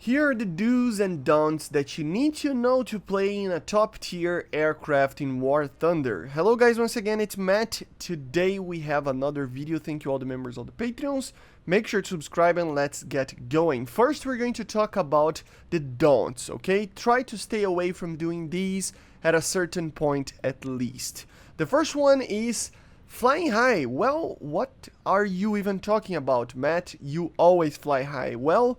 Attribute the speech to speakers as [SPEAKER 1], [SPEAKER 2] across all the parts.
[SPEAKER 1] Here are the do's and don'ts that you need to know to play in a top tier aircraft in War Thunder. Hello guys, once again it's Matt. Today we have another video. Thank you all the members of the Patreons. Make sure to subscribe and let's get going. First we're going to talk about the don'ts, okay? Try to stay away from doing these at a certain point at least. The first one is flying high. Well, what are you even talking about, Matt? You always fly high. Well,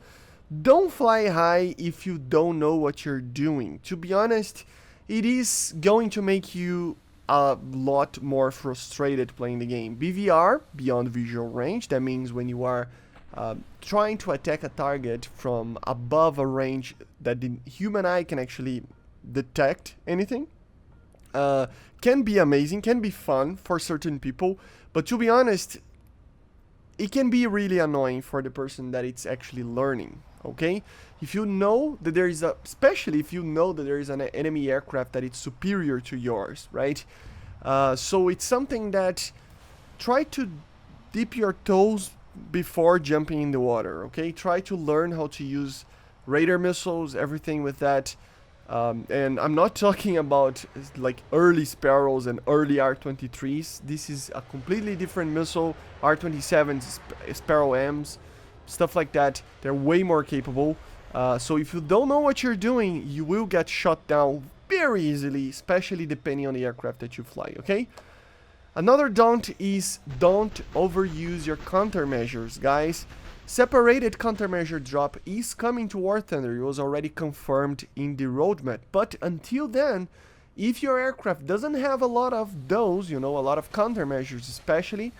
[SPEAKER 1] don't fly high if you don't know what you're doing. To be honest, it is going to make you a lot more frustrated playing the game. BVR, beyond visual range, that means when you are trying to attack a target from above a range that the human eye can actually detect anything, can be amazing, can be fun for certain people, but to be honest, it can be really annoying for the person that it's actually learning. Okay, if you know that there is especially if you know that there is an enemy aircraft that is superior to yours, right? So it's something that try to dip your toes before jumping in the water. Okay, try to learn how to use radar missiles, everything with that. And I'm not talking about like early Sparrows and early R-23s. This is a completely different missile. R-27s, Sparrow M's, stuff like that. They're way more capable. So if you don't know what you're doing, you will get shot down very easily, especially depending on the aircraft that you fly, okay? Another don't is don't overuse your countermeasures, guys. Separated countermeasure drop is coming to War Thunder. It was already confirmed in the roadmap. But until then, if your aircraft doesn't have a lot of those, you know, a lot of countermeasures especially,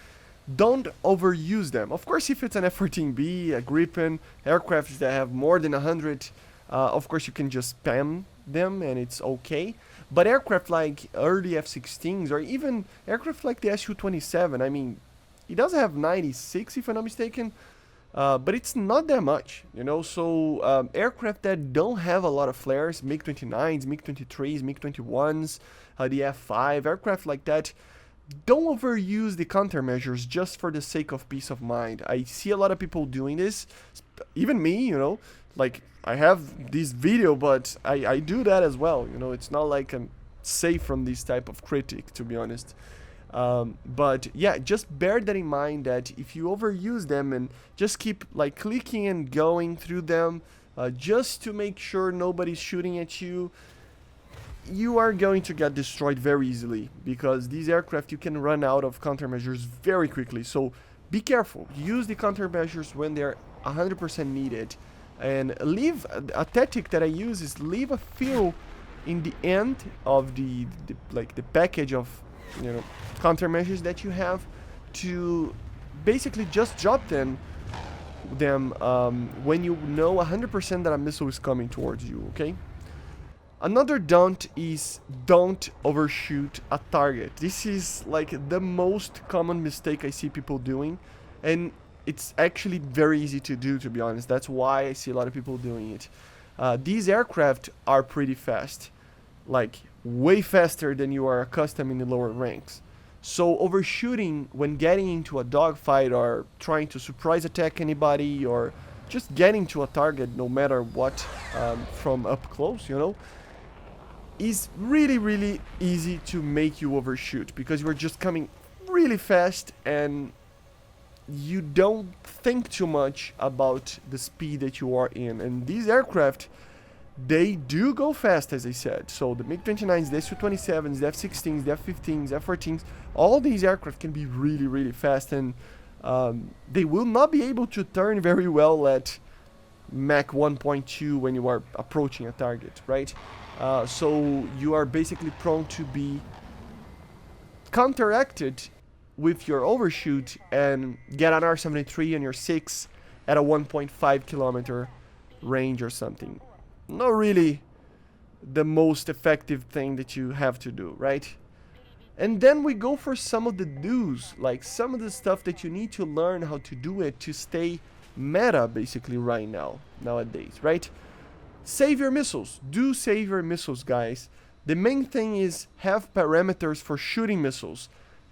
[SPEAKER 1] don't overuse them. Of course, if it's an F-14B, a Gripen, aircraft that have more than 100, of course you can just spam them and it's okay. But aircraft like early F-16s or even aircraft like the Su-27, I mean, it does have 96 if I'm not mistaken, but it's not that much, you know. So aircraft that don't have a lot of flares, MiG-29s, MiG-23s, MiG-21s, the F-5, aircraft like that, don't overuse the countermeasures just for the sake of peace of mind. I see a lot of people doing this, even me, you know, like I have this video, but I do that as well, you know. It's not like I'm safe from this type of critic, to be honest. But yeah, just bear that in mind, that if you overuse them and just keep like clicking and going through them just to make sure nobody's shooting at you, you are going to get destroyed very easily, because these aircraft you can run out of countermeasures very quickly. So be careful, use the countermeasures when they're 100% needed, and leave a tactic that I use is leave a few in the end of the package of, you know, countermeasures that you have, to basically just drop them when you know 100% that a missile is coming towards you, okay? Another don't is don't overshoot a target. This is like the most common mistake I see people doing, and it's actually very easy to do, to be honest. That's why I see a lot of people doing it. These aircraft are pretty fast, like way faster than you are accustomed in the lower ranks. So overshooting when getting into a dogfight or trying to surprise attack anybody or just getting to a target, no matter what, from up close, you know, is really easy to make you overshoot, because you're just coming really fast and you don't think too much about the speed that you are in. And these aircraft, they do go fast, as I said. So the MiG-29s, the Su-27s, the F-16s, the F-15s, F-14s, all these aircraft can be really fast, and they will not be able to turn very well at Mach 1.2 when you are approaching a target, right? So you are basically prone to be counteracted with your overshoot and get an R-73 on your 6 at a 1.5 kilometer range or something. Not really the most effective thing that you have to do, right? And then we go for some of the do's, like some of the stuff that you need to learn how to do it to stay meta basically right now, nowadays, right? Save your missiles. Do save your missiles, guys. The main thing is have parameters for shooting missiles.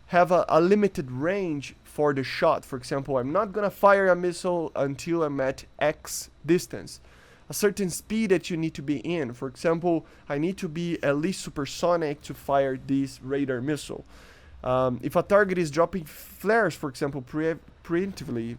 [SPEAKER 1] Have a limited range for the shot. For example, I'm not gonna fire a missile until I'm at X distance. a certain speed that you need to be in. For example, I need to be at least supersonic to fire this radar missile. If a target is dropping flares, for example, preemptively,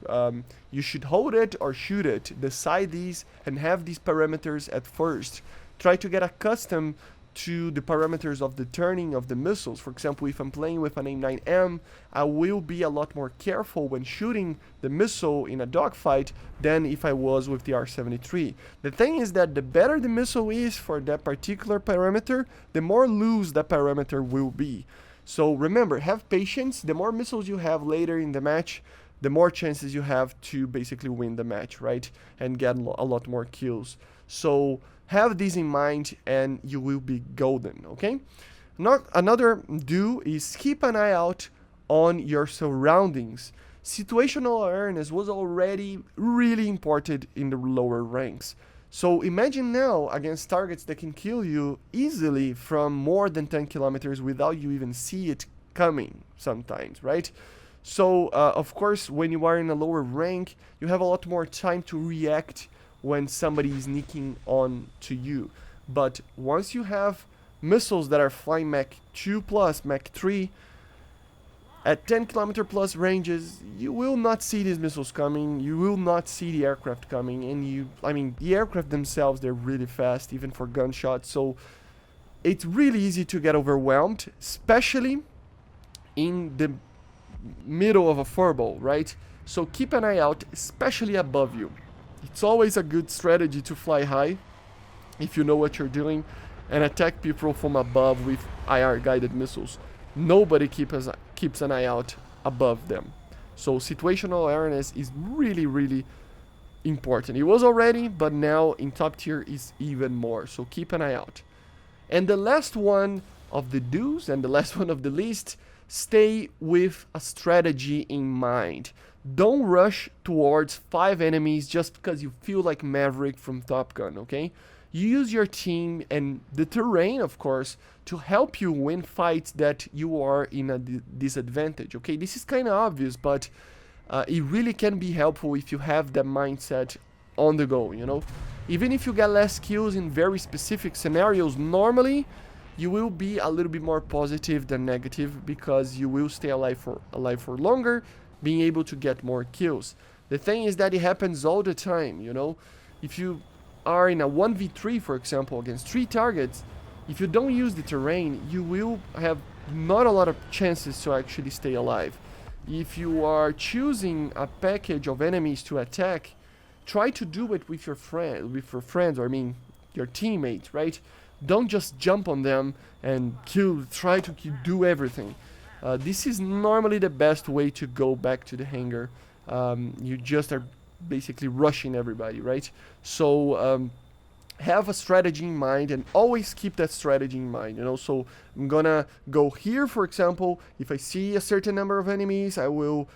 [SPEAKER 1] you should hold it or shoot it. Decide these and have these parameters at first. Try to get accustomed to the parameters of the turning of the missiles. For example, if I'm playing with an A9M, I will be a lot more careful when shooting the missile in a dogfight than if I was with the R73. The thing is that the better the missile is for that particular parameter, the more loose that parameter will be. So remember, have patience. The more missiles you have later in the match, the more chances you have to basically win the match, right? And get a lot more kills. So have this in mind and you will be golden, okay? Another do is keep an eye out on your surroundings. Situational awareness was already really important in the lower ranks. So imagine now against targets that can kill you easily from more than 10 kilometers without you even see it coming sometimes, right? So of course, when you are in a lower rank, you have a lot more time to react when somebody is sneaking on to you. But once you have missiles that are flying Mach 2 plus, Mach 3, at 10 kilometer plus ranges, you will not see these missiles coming, you will not see the aircraft coming, and I mean, the aircraft themselves, they're really fast, even for gunshots, so it's really easy to get overwhelmed, especially in the middle of a furball, right? So keep an eye out, especially above you. It's always a good strategy to fly high, if you know what you're doing, and attack people from above with IR guided missiles. Nobody keeps an eye out above them. So situational awareness is really, really important. It was already, but now in top tier is even more. So keep an eye out. And the last one of the do's and the last one of the list, stay with a strategy in mind. Don't rush towards 5 enemies just because you feel like Maverick from Top Gun, okay? You use your team and the terrain, of course, to help you win fights that you are in a disadvantage, okay? This is kind of obvious, but it really can be helpful if you have that mindset on the go, you know? Even if you get less kills in very specific scenarios, normally you will be a little bit more positive than negative because you will stay alive for longer, being able to get more kills. The thing is that it happens all the time, you know? If you are in a 1v3, for example, against 3 targets, if you don't use the terrain, you will have not a lot of chances to actually stay alive. If you are choosing a package of enemies to attack, try to do it with your friends, or I mean, your teammates, right? Don't just jump on them and try to do everything. This is normally the best way to go back to the hangar. You just are basically rushing everybody, right? So have a strategy in mind and always keep that strategy in mind, you know? So I'm gonna go here, for example. If I see a certain number of enemies, I will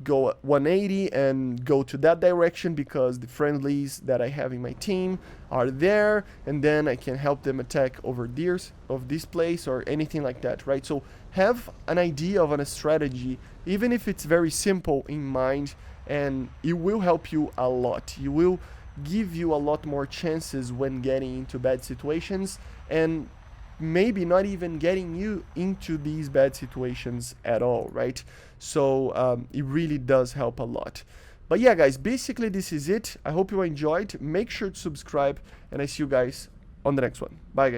[SPEAKER 1] go 180 and go to that direction because the friendlies that I have in my team are there, and then I can help them attack over this place or anything like that, right? So have an idea of a strategy, even if it's very simple, in mind, and it will help you a lot. It will give you a lot more chances when getting into bad situations, and maybe not even getting you into these bad situations at all, right? So it really does help a lot. But yeah, guys, basically this is it. I hope you enjoyed. Make sure to subscribe, and I see you guys on the next one. Bye, guys.